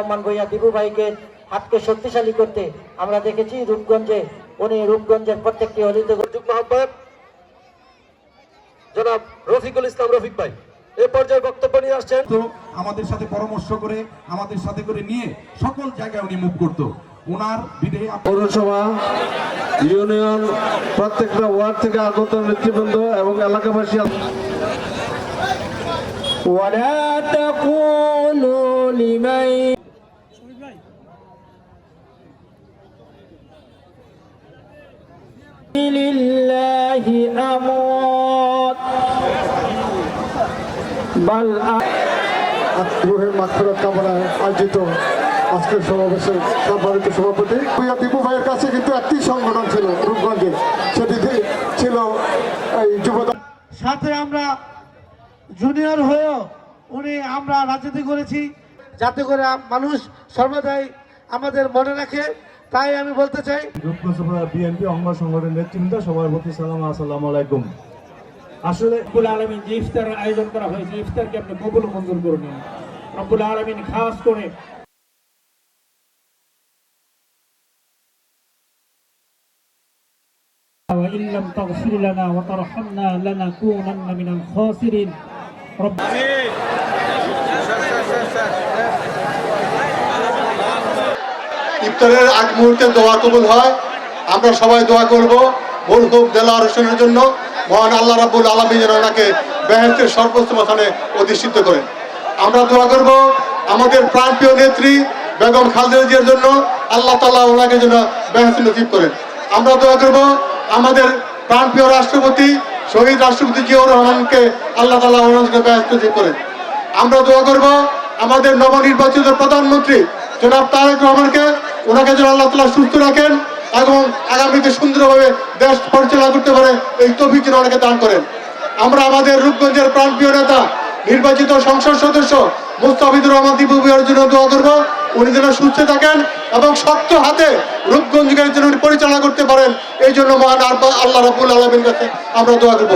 রহমান ভূঁইয়া দিবু ভাইকে হাতকে শক্তিশালী করতে আমরা দেখেছি রূপগঞ্জে। উনি রূপগঞ্জের প্রত্যেকটি অলিতে মোহাম্মদ জনাব রফিকুল ইসলাম রফিক ভাই এ পর্যায়ে বক্তব্য নিয়ে আসছেন। তো আমাদের সাথে পরামর্শ করে আমাদের সাথে করে নিয়ে সকল জায়গায় উনি মুভ করতো। ওনার বিদে পৌরসভা ইউনিয়ন প্রত্যেকটা ওয়ার্ড থেকে আগত নেতৃবৃন্দ এবং এলাকাবাসী ولا تقولوا لمن لله أموت بل রুহের মাগফিরাত কামনায় আয়োজিত আজকের সমাবেশের সম্মানিত সভাপতি ভূঁইয়া দিবু ভাইয়ের কাছে কিন্তু একটি সংগঠন ছিল রূপগঞ্জের, সেটি ছিল এই যুবদল। সাথে আমরা জুনিয়র হয়েও আমরা রাজনীতি করেছি যাতে করে মানুষ সর্বদাই আমাদের মনে রাখে। তাই আমি বলতে চাই রূপগঞ্জ বিএনপি অঙ্গ সংগঠনের নেতৃবৃন্দ সবার প্রতি সালাম, আসসালামু আলাইকুম। আসলে রব্বুল আলামিন যে ইফতারের আয়োজন করা হয়েছে ইফতারকে আপনি কবুল মঞ্জুর করে নিন। রব্বুল আলামিন খাস করে وإن لم تغفر لنا وترحمنا لنكونن من الخاسرين رب ইফতারের আগ মুহূর্তে দোয়া কবুল হয়। আমরা সবাই দোয়া করব মরহুম দেলোয়ার হোসেনের জন্য, মহান আল্লাহ রাব্বুল আলামিন যেন ওনাকে বেহেশতের সর্বোচ্চ স্থানে অধিষ্ঠিত করেন। আমরা দোয়া করব আমাদের প্রাণপ্রিয় নেত্রী বেগম খালেদা জিয়ার জন্য, আল্লাহ তাআলা ওনাকে যেন বেহেশত নসিব করেন। আমরা দোয়া করব আমাদের প্রাণপ্রিয় রাষ্ট্রপতি শহীদ রাষ্ট্রপতি জিয়াউর রহমানকে আল্লাহ তাআলা ওনাকে বেহেশত নসিব করেন। আমরা দোয়া করব আমাদের নবনির্বাচিত প্রধানমন্ত্রী জনাব তারেক রহমানকে, ওনাকে যেন আল্লাহ তাআলা সুস্থ রাখেন এবং আগামীতে সুন্দরভাবে দেশ পরিচালনা করতে পারে এই তৌফিক যেন ওনাকে দান করেন। আমরা আমাদের রূপগঞ্জের প্রাণপ্রিয় নেতা নির্বাচিত সংসদ সদস্য মুস্তাফিজুর রহমান দিবু ভাইয়ের জন্য দোয়া করব, উনি যেন সুস্থ থাকেন এবং শক্ত হাতে রূপগঞ্জকে যেন পরিচালনা করতে পারেন। এই জন্য মহান আল্লাহ রাব্বুল আলামিনের কাছে আমরা দোয়া করব।